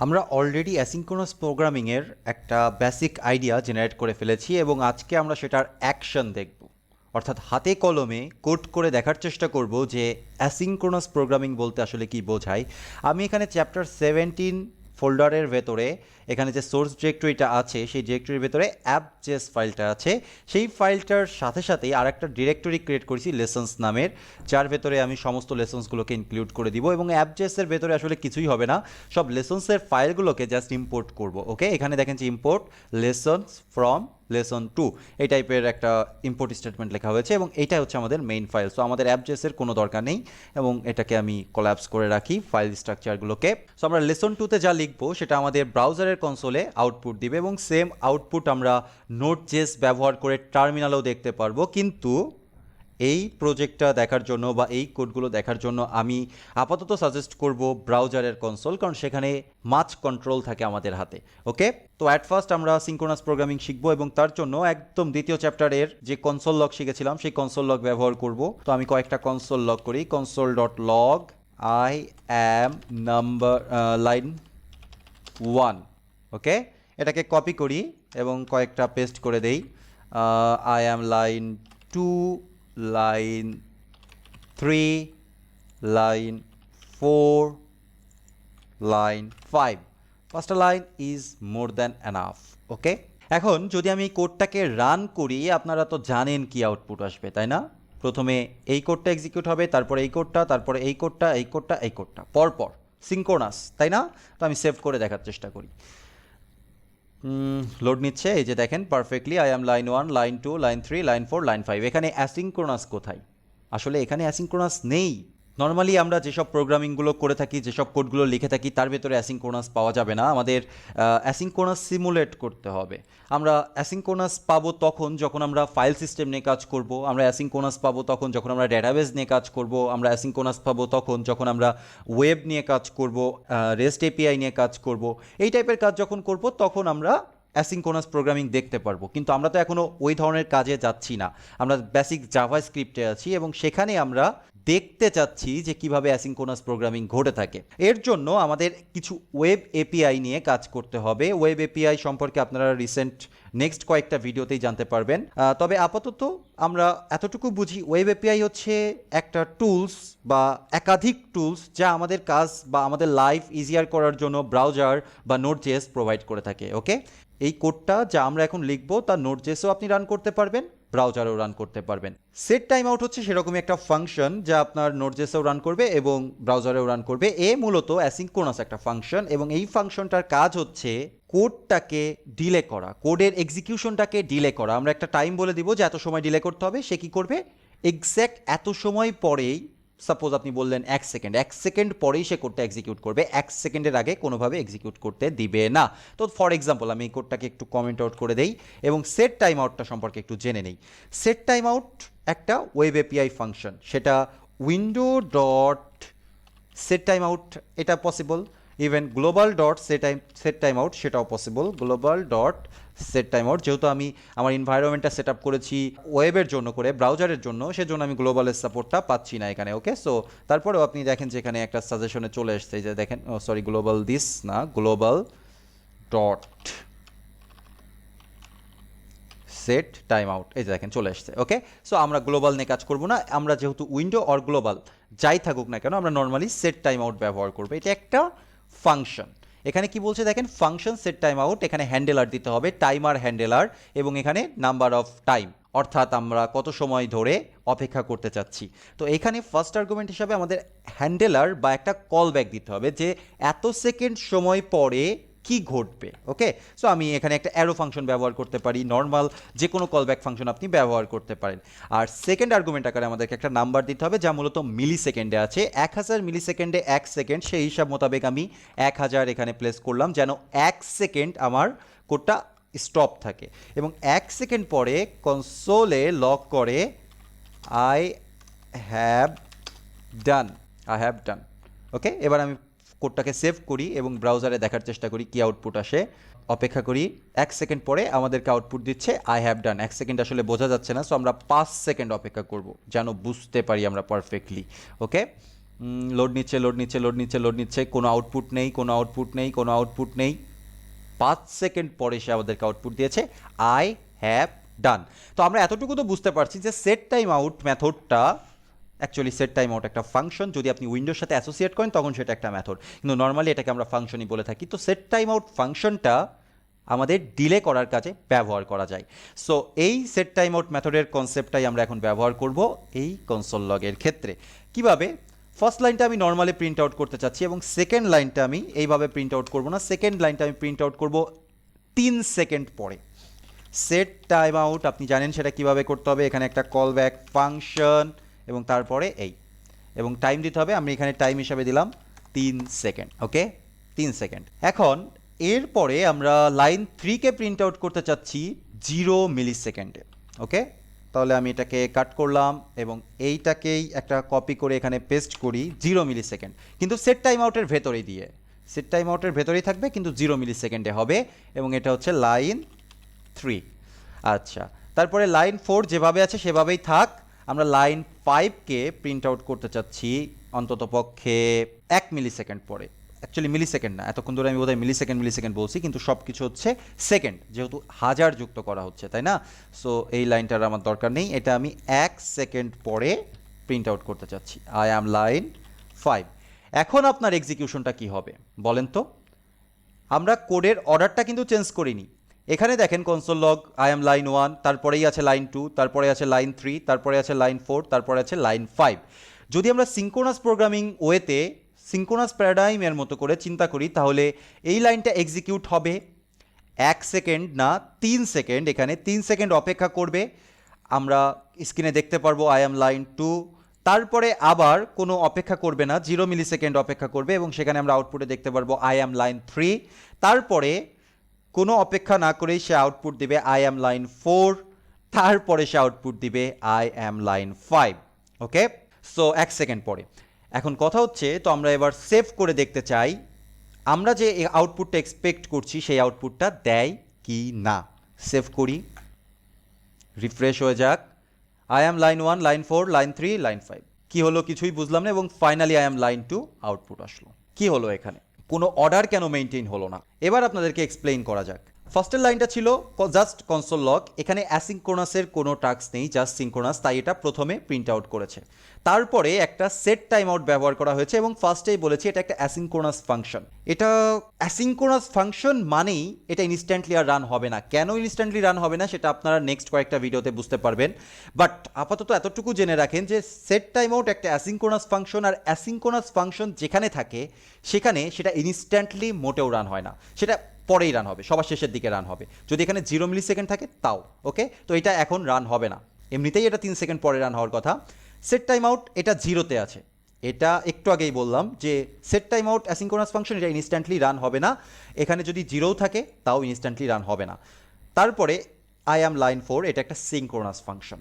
আমরা already asynchronous প্রোগ্রামিংয়ের একটা basic idea generate করে ফেলেছি এবং আজকে আমরা সেটার অ্যাকশন দেখব, অর্থাৎ হাতে কলমে কোড করে দেখার চেষ্টা করব যে অ্যাসিনক্রোনাস প্রোগ্রামিং বলতে আসলে কি বোঝায়। আমি এখানে চ্যাপ্টার 17 ফোল্ডারের ভেতরে এখানে যে সোর্স ডিরেক্টরিটা আছে সেই ডিরেক্টরির ভেতরে অ্যাপ.জেএস ফাইলটা আছে, সেই ফাইলটার সাথে সাথেই আর একটা ডিরেক্টরি ক্রিয়েট করেছি লেসন্স নামের, যার ভেতরে আমি সমস্ত লেসন্সগুলোকে ইনক্লুড করে দিব এবং অ্যাপ.জেএসের ভেতরে আসলে কিছুই হবে না, সব লেসন্সের ফাইলগুলোকে জাস্ট ইম্পোর্ট করব। ওকে, এখানে দেখেন যে ইম্পোর্ট লেসন্স ফ্রম লেসন 2 এই টাইপের একটা ইম্পোর্ট স্টেটমেন্ট লেখা হয়েছে এবং এইটাই হচ্ছে আমাদের মেইন ফাইল। সো আমাদের অ্যাপ.জেএসের কোনো দরকার নেই এবং এটাকে আমি কোল্যাপস করে রাখি ফাইল স্ট্রাকচারগুলোকে। সো আমরা লেসন 2তে যা লিখবো সেটা আমাদের ব্রাউজারের কনসোলে আউটপুট দিবে এবং সেম আউটপুট আমরা নোড.জেএস ব্যবহার করে টার্মিনালেও দেখতে পারবো। কিন্তু এই প্রজেক্টটা দেখার জন্য বা এই কোডগুলো দেখার জন্য আমি আপাতত সাজেস্ট করব ব্রাউজারের কনসোল, কারণ সেখানে মাচ কন্ট্রোল থাকে আমাদের হাতে। ওকে, তো অ্যাট ফার্স্ট আমরা সিনক্রোনাস প্রোগ্রামিং শিখবো এবং তার জন্য একদম দ্বিতীয় চ্যাপ্টারের যে কনসোল লগ শিখেছিলাম সেই কনসোল লগ ব্যবহার করব। তো আমি কয়েকটা কনসোল লগ করি, console dot log I am number line 1। Okay, এটাকে কপি করি এবং কয়েকটা পেস্ট করে দেই। I am line 2, line 3, line 4, line 5। First line is more than enough. Okay, এখন যদি আমি এই কোডটাকে রান করি, আপনারা তো জানেন কি আউটপুট আসবে, তাই না? প্রথমে এই কোডটা এক্সিকিউট হবে, তারপরে এই কোডটা, তারপরে এই কোডটা, এই কোডটা, এই কোডটা, পরপর সিনক্রোনাস, তাই না? তো আমি সেভ করে দেখার চেষ্টা করি। লোড নিচ্ছে, এই যে দেখেন perfectly I am line 1, line 2, line 3, line 4, line 5। এখানে অ্যাসিনক্রোনাস কোথায়? আসলে এখানে অ্যাসিনক্রোনাস নেই। নর্মালি আমরা যেসব প্রোগ্রামিংগুলো করে থাকি, যেসব কোডগুলো লিখে থাকি, তার ভেতরে অ্যাসিনক্রোনাস পাওয়া যাবে না। আমাদের অ্যাসিনক্রোনাস সিমুলেট করতে হবে। আমরা অ্যাসিনক্রোনাস পাবো তখন যখন আমরা ফাইল সিস্টেম নিয়ে কাজ করব, আমরা অ্যাসিনক্রোনাস পাবো তখন যখন আমরা ডেটাবেস নিয়ে কাজ করব, আমরা অ্যাসিনক্রোনাস পাবো তখন যখন আমরা ওয়েব নিয়ে কাজ করব, রেস্ট এপিআই নিয়ে কাজ করব। এই টাইপের কাজ যখন করব তখন আমরা অ্যাসিনক্রোনাস প্রোগ্রামিং দেখতে পারবো। কিন্তু আমরা তো এখনও ওই ধরনের কাজে যাচ্ছি না, আমরা বেসিক জাভাস্ক্রিপ্টে আছি এবং সেখানে আমরা দেখতে চাচ্ছি যে কিভাবে অ্যাসিনক্রোনাস প্রোগ্রামিং ঘটে থাকে। এর জন্য আমাদের কিছু ওয়েব এপিআই নিয়ে কাজ করতে হবে। ওয়েব এপিআই সম্পর্কে আপনারা রিসেন্ট নেক্সট কয়েকটা ভিডিওতেই জানতে পারবেন। তবে আপাতত আমরা এতটুকু বুঝি, ওয়েব এপিআই হচ্ছে একটা টুলস বা একাধিক টুলস যা আমাদের কাজ বা আমাদের লাইফ ইজিয়ার করার জন্য ব্রাউজার বা নোড.জেএস প্রোভাইড করে থাকে। ওকে, এই কোডটা যা আমরা এখন লিখবো তা নোড.জেএসও আপনি রান করতে পারবেন, ব্রাউজারেও রান করতে পারবেন। সেট টাইম আউট হচ্ছে সেরকমই একটা ফাংশন যা আপনার নোড.জেএসেও রান করবে এবং ব্রাউজারেও রান করবে। এ মূলত অ্যাসিনক্রোনাস একটা ফাংশন এবং এই ফাংশনটার কাজ হচ্ছে কোডটাকে ডিলে করা, কোডের এক্সিকিউশনটাকে ডিলে করা। আমরা একটা টাইম বলে দিব যে এত সময় ডিলে করতে হবে, সে কি করবে, এক্স্যাক্ট এত সময় পরেই, সাপোজ আপনি বললেন 1 সেকেন্ড, 1 সেকেন্ড পরেই সে কোডটা এক্সিকিউট করবে, 1 সেকেন্ডের আগে কোনোভাবে এক্সিকিউট করতে দিবে না। তো ফর এক্সাম্পল আমি এই কোডটাকে একটু কমেন্ট আউট করে দেই এবং সেট টাইম আউটটা সম্পর্কে একটু জেনে নেই। সেট টাইম আউট একটা ওয়েব এপিআই ফাংশন, সেটা window dot set time out এটা possible, even global dot set time out সেটাও possible. Global dot set time out, যেহেতু আমি আমার এনভায়রনমেন্টটা সেট আপ করেছি ওয়েবের জন্য করে, ব্রাউজারের জন্য, সেজন্য আমি গ্লোবালের সাপোর্টটা পাচ্ছি না এখানে। ওকে, সো তারপরেও আপনি দেখেন যে এখানে একটা সাজেশনে চলে এসছে, যে দেখেন, সরি গ্লোবাল দিস না, global dot set time out, এই যে দেখেন চলে এসছে। ওকে, সো আমরা গ্লোবাল নিয়ে কাজ করবো না, আমরা যেহেতু উইন্ডো অর গ্লোবাল যাই থাকুক না কেন আমরা নর্মালি সেট টাইম আউট ব্যবহার করবো। এটা একটা ফাংশন। এখানে কি বলছে দেখেন, ফাংশন সেট টাইম আউট, এখানে হ্যান্ডেলার দিতে হবে, টাইমার হ্যান্ডেলার, এবং এখানে নাম্বার অফ টাইম, অর্থাৎ আমরা কত সময় ধরে অপেক্ষা করতে চাচ্ছি। তো এখানে ফার্স্ট আর্গুমেন্ট হিসাবে আমাদের হ্যান্ডেলার বা একটা কল ব্যাক দিতে হবে যে এত সেকেন্ড সময় পরে কি ঘটবে। ওকে, সো আমি এখানে একটা অ্যারো ফাংশন ব্যবহার করতে পারি, নর্মাল যে কোনো কলব্যাক ফাংশন আপনি ব্যবহার করতে পারেন। আর সেকেন্ড আর্গুমেন্ট আকারে আমাদেরকে একটা নাম্বার দিতে হবে যা মূলত মিলি সেকেন্ডে আছে, 1000 মিলি সেকেন্ডে 1 সেকেন্ড, সেই হিসাব মোতাবেক আমি 1000 এখানে প্লেস করলাম যেন 1 সেকেন্ড আমার কোডটা স্টপ থাকে এবং 1 সেকেন্ড পরে কনসোলে লগ করে আই হ্যাভ ডান। ওকে, এবার আমি কোডটাকে সেভ করি এবং ব্রাউজারে দেখার চেষ্টা করি কি আউটপুট আসে। অপেক্ষা করি, 1 সেকেন্ড পরে আমাদেরকে আউটপুট দিচ্ছে আই হ্যাভ ডান। 1 সেকেন্ড আসলে বোঝা যাচ্ছে না, সো আমরা 5 সেকেন্ড অপেক্ষা করব যেন বুঝতে পারি আমরা পারফেক্টলি। ওকে, লোড নিচ্ছে, কোনো আউটপুট নেই। 5 সেকেন্ড পরে সে আমাদেরকে আউটপুট দিয়েছে আই হ্যাভ ডান। তো আমরা এতটুকু তো বুঝতে পারছি যে সেট টাইম আউট মেথডটা অ্যাকচুয়ালি সেট টাইম আউট একটা ফাংশন, যদি আপনি উইন্ডোর সাথে অ্যাসোসিয়েট করেন তখন সেটা একটা মেথড, কিন্তু নর্মালি এটাকে আমরা ফাংশনই বলে থাকি। তো সেট টাইম আউট ফাংশনটা আমাদের ডিলে করার কাজে ব্যবহার করা যায়। সো এই সেট টাইম আউট মেথডের কনসেপ্টটাই আমরা এখন ব্যবহার করব এই কনসোল লগের ক্ষেত্রে। কিভাবে? ফার্স্ট লাইনটা আমি নর্মালি প্রিন্ট আউট করতে চাচ্ছি এবং সেকেন্ড লাইনটা আমি এইভাবে প্রিন্ট আউট করবো না, সেকেন্ড লাইনটা আমি প্রিন্ট আউট করবো 3 সেকেন্ড পরে। সেট টাইম আউট আপনি জানেন সেটা কিভাবে করতে হবে, এখানে একটা কল ব্যাক ফাংশন এবং তারপরে এবং টাইম দিতে হবে, আমি এখানে টাইম হিসাবে দিলাম 3 সেকেন্ড। ওকে, 3 সেকেন্ড। এখন এরপরে আমরা লাইন 3কে প্রিন্ট আউট করতে চাচ্ছি 0 মিলি সেকেন্ডে। ওকে, তাহলে আমি এটাকে কাট করলাম এবং এইটাকেই একটা কপি করে এখানে পেস্ট করি 0 মিলি সেকেন্ড, কিন্তু সেট টাইম আউটের ভেতরেই থাকবে, কিন্তু 0 মিলি সেকেন্ডে হবে এবং এটা হচ্ছে লাইন 3। আচ্ছা, তারপরে লাইন 4 যেভাবে আছে সেভাবেই থাক। আমরা লাইন 5কে প্রিন্ট আউট করতে চাচ্ছি অন্তত পক্ষে 1 মিলি সেকেন্ড পরে। অ্যাকচুয়ালি মিলি সেকেন্ড না, এতক্ষণ ধরে আমি বোধহয় মিলি সেকেন্ড বলছি, কিন্তু সব কিছু হচ্ছে সেকেন্ড, যেহেতু হাজার যুক্ত করা হচ্ছে, তাই না? সো এই লাইনটার আমার দরকার নেই, এটা আমি 1 সেকেন্ড পরে প্রিন্ট আউট করতে চাচ্ছি। I am line 5। এখন আপনার এক্সিকিউশনটা কি হবে বলেন তো? আমরা কোডের অর্ডারটা কিন্তু চেঞ্জ করিনি। এখানে দেখেন console log I am line 1, তারপরেই আছে লাইন 2, তারপরে আছে লাইন 3, তারপরে আছে লাইন 4, তারপরে আছে লাইন 5। যদি আমরা সিঙ্ক্রোনাস প্রোগ্রামিং ওয়েতে সিঙ্ক্রোনাস প্যারাডাইমের মতো করে চিন্তা করি, তাহলে এই লাইনটা এক্সিকিউট হবে 1 সেকেন্ড না 3 সেকেন্ড। এখানে 3 সেকেন্ড অপেক্ষা করবে, আমরা স্ক্রিনে দেখতে পারবো আই অ্যাম লাইন 2। তারপরে আবার কোনো অপেক্ষা করবে না, 0 মিলি সেকেন্ড অপেক্ষা করবে এবং সেখানে আমরা আউটপুটে দেখতে পারবো আই অ্যাম লাইন 3। তারপরে কোনো অপেক্ষা না করেই সে আউটপুট দিবে আই অ্যাম লাইন 4। তারপরে সে আউটপুট দিবে I am line 5। Okay, so 1 second পরে। এখন কথা হচ্ছে, তো আমরা এবার সেভ করে দেখতে চাই আমরা যে আউটপুটটা এক্সপেক্ট করছি সেই আউটপুটটা দেয় কি না। সেভ করি, রিফ্রেশ হয়ে যাক। I am line 1, line 4, line 3, line 5। কি হলো কিছুই বুঝলাম না এবং finally I am line 2 output আসলো। কি হলো এখানে? কোনো অর্ডার কেন মেনটেন হলো না? এবার আপনাদেরকে এক্সপ্লেইন করা যাক। ফার্স্টের লাইনটা ছিল জাস্ট কনসোল লগ, এখানে অ্যাসিঙ্ক্রোনাসের কোনো টাস্ক নেই, জাস্ট সিঙ্ক্রোনাস, তাই এটা প্রথমে প্রিন্ট আউট করেছে। তারপরে একটা সেট টাইম আউট ব্যবহার করা হয়েছে এবং ফার্স্টেই বলেছি এটা একটা অ্যাসিঙ্ক্রোনাস ফাংশন। এটা অ্যাসিঙ্ক্রোনাস ফাংশন মানেই এটা ইনস্ট্যান্টলি আর রান হবে না। কেন ইনস্ট্যান্টলি রান হবে না সেটা আপনারা নেক্সট কয়েকটা ভিডিওতে বুঝতে পারবেন, বাট আপাতত এতটুকু জেনে রাখেন যে সেট টাইম আউট একটা অ্যাসিঙ্ক্রোনাস ফাংশন, আর অ্যাসিঙ্ক্রোনাস ফাংশন যেখানে থাকে সেখানে সেটা ইনস্ট্যান্টলি মোটেও রান হয় না, সেটা পরেই রান হবে, সবার শেষের দিকে রান হবে। যদি এখানে 0 মিলি সেকেন্ড থাকে তাও ওকে, তো এটা এখন রান হবে না, এমনিতেই এটা 3 সেকেন্ড পরে রান হওয়ার কথা। সেট টাইম আউট এটা 0-তে আছে, এটা একটু আগেই বললাম যে set time out asynchronous function, এটা ইনস্ট্যান্টলি রান হবে না। এখানে যদি 0 থাকে তাও ইনস্ট্যান্টলি রান হবে না। তারপরে আই অ্যাম লাইন 4, এটা একটা সিঙ্ক্রোনাস ফাংশন,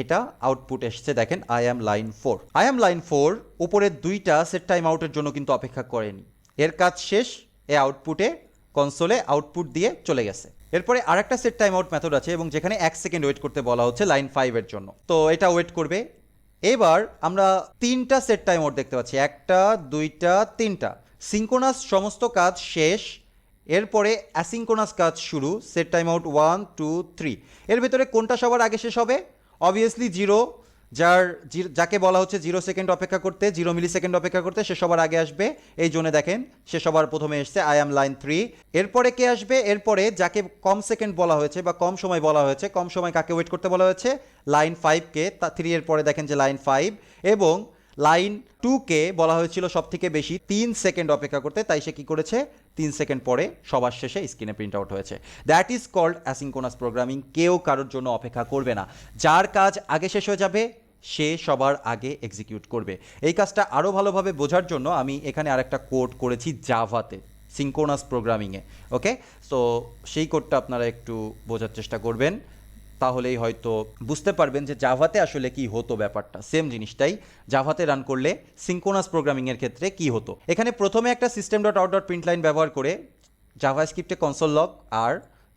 এটা আউটপুট এসছে দেখেন I am line 4। I am line 4 উপরের দুইটা সেট টাইম আউটের জন্য কিন্তু অপেক্ষা করেনি, এর কাজ শেষ, এ আউটপুটে কনসোলে আউটপুট দিয়ে চলে গেছে। এরপরে আরেকটা সেট টাইম আউট মেথড আছে এবং যেখানে 1 সেকেন্ড ওয়েট করতে বলা হচ্ছে লাইন 5 এর জন্য, তো এটা ওয়েট করবে। এবার আমরা 3টা সেট টাইম আউট দেখতে পাচ্ছি, 1টা 2টা 3টা। সিঙ্ক্রোনাস সমস্ত কাজ শেষ, এরপরে অ্যাসিঙ্ক্রোনাস কাজ শুরু। সেট টাইম আউট 1 2 3, এর ভেতরে কোনটা সবার আগে শেষ হবে? অবভিয়াসলি 0, যাকে বলা হচ্ছে 0 সেকেন্ড অপেক্ষা করতে, 0 মিলি সেকেন্ড অপেক্ষা করতে, সে সবার আগে আসবে। এই জন্য দেখেন সে সবার প্রথমে এসছে আই অ্যাম লাইন 3। এরপরে কে আসবে? এরপরে যাকে কম সেকেন্ড বলা হয়েছে বা কম সময় বলা হয়েছে, কম সময় কাকে ওয়েট করতে বলা হয়েছে? লাইন 5কে। 3 এর পরে দেখেন যে লাইন 5, এবং লাইন 2কে বলা হয়েছিল সব থেকে বেশি 3 সেকেন্ড অপেক্ষা করতে, তাই সে কি করেছে? 3 সেকেন্ড পরে সবার শেষে স্ক্রিনে প্রিন্ট আউট হয়েছে। That is called asynchronous programming. কেউ কারোর জন্য অপেক্ষা করবে না, যার কাজ আগে শেষ হয়ে যাবে সে সবার আগে এক্সিকিউট করবে। এই কাজটা আরও ভালোভাবে বোঝার জন্য আমি এখানে আরেকটা কোড করেছি জাভাতে, সিঙ্ক্রোনাস প্রোগ্রামিংয়ে। ওকে, সো সেই কোডটা আপনারা একটু বোঝার চেষ্টা করবেন, তাহলেই হয়তো বুঝতে পারবেন যে জাভাতে আসলে কি হতো। ব্যাপারটা সেম জিনিসটাই জাভাতে রান করলে সিঙ্ক্রোনাস প্রোগ্রামিংয়ের ক্ষেত্রে কি হতো। এখানে প্রথমে একটা system dot out dot print line ব্যবহার করে জাভাস্ক্রিপ্টে কনসোল লগ আর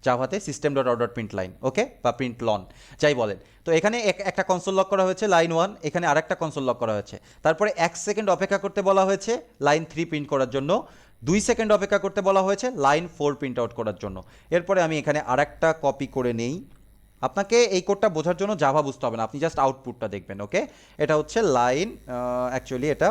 জাভাতে system dot out dot print line, okay, বা প্রিন্ট লন যাই বলেন। তো এখানে একটা কনসোল লক করা হয়েছে লাইন 1, এখানে আরেকটা কনসোল লক করা হয়েছে। তারপরে 1 সেকেন্ড অপেক্ষা করতে বলা হয়েছে লাইন 3 প্রিন্ট করার জন্য, 2 সেকেন্ড অপেক্ষা করতে বলা হয়েছে লাইন 4 প্রিন্ট আউট করার জন্য। এরপরে আমি এখানে আরেকটা কপি করে নেই। আপনাকে এই কোডটা বোঝার জন্য জাভা বুঝতে হবে না, আপনি জাস্ট আউটপুটটা দেখবেন, ওকে। এটা হচ্ছে লাইন, অ্যাকচুয়ালি এটা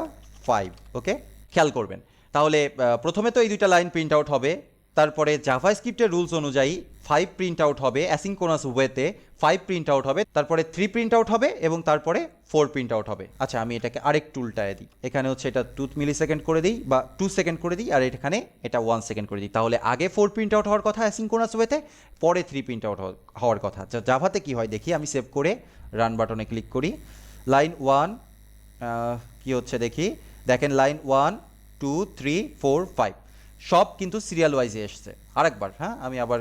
5, ওকে, খেয়াল করবেন। তাহলে প্রথমে তো এই দুইটা লাইন প্রিন্ট আউট হবে, তারপরে জাভাস্ক্রিপ্টের রুলস অনুযায়ী 5 প্রিন্ট আউট হবে, অ্যাসিনক্রোনাস ওয়েতে 5 প্রিন্ট আউট হবে, তারপরে 3 প্রিন্ট আউট হবে এবং তারপরে 4 প্রিন্ট আউট হবে। আচ্ছা, আমি এটাকে আরেকটু উল্টায় দিই, এখানে হচ্ছে এটা 2 মিলি সেকেন্ড করে দিই বা 2 সেকেন্ড করে দিই, আর এখানে এটা 1 সেকেন্ড করে দিই। তাহলে আগে 4 প্রিন্ট আউট হওয়ার কথা অ্যাসিনক্রোনাস ওয়েতে, পরে 3 প্রিন্ট আউট হওয়ার কথা। জাভাতে কি হয় দেখি, আমি সেভ করে রান বাটনে ক্লিক করি। লাইন 1 কি হচ্ছে দেখি, দেখেন লাইন 1 2 3 4 5 সব কিন্তু সিরিয়াল ওয়াইজে এসছে। আরেকবার, হ্যাঁ, আমি আবার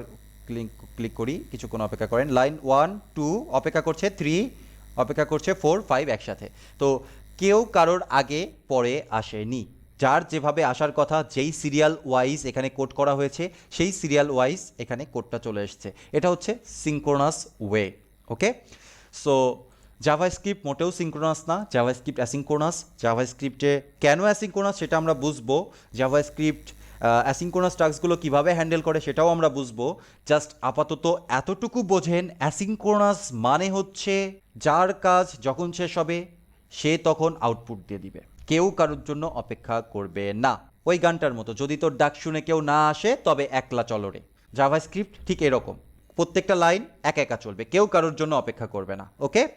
ক্লিক করি, কিছুক্ষণ অপেক্ষা করেন। লাইন 1 2 অপেক্ষা করছে, 3 অপেক্ষা করছে, 4 5 একসাথে। তো কেউ কারোর আগে পরে আসেনি, যার যেভাবে আসার কথা, যেই সিরিয়াল ওয়াইজ এখানে কোড করা হয়েছে সেই সিরিয়াল ওয়াইজ এখানে কোডটা চলে এসছে। এটা হচ্ছে সিনক্রোনাস ওয়ে, ওকে। সো জাভাস্ক্রিপ্ট মোটেও সিনক্রোনাস না, জাভাস্ক্রিপ্ট অ্যাসিনক্রোনাস। জাভাস্ক্রিপ্টে কেন অ্যাসিনক্রোনাস সেটা আমরা বুঝবো, জাভাস্ক্রিপ্ট অ্যাসিনক্রোনাস টাস্কগুলো কীভাবে হ্যান্ডেল করে সেটাও আমরা বুঝবো। জাস্ট আপাতত এতটুকু বোঝেন, অ্যাসিনক্রোনাস মানে হচ্ছে যার কাজ যখন শেষ হবে সে তখন আউটপুট দিয়ে দিবে, কেউ কারোর জন্য অপেক্ষা করবে না। ওই গানটার মতো, যদি তোর ডাক শুনে কেউ না আসে তবে একলা চলরে। জাভাস্ক্রিপ্ট ঠিক এরকম, প্রত্যেকটা লাইন একা একা চলবে, কেউ কারোর জন্য অপেক্ষা করবে না, ওকে।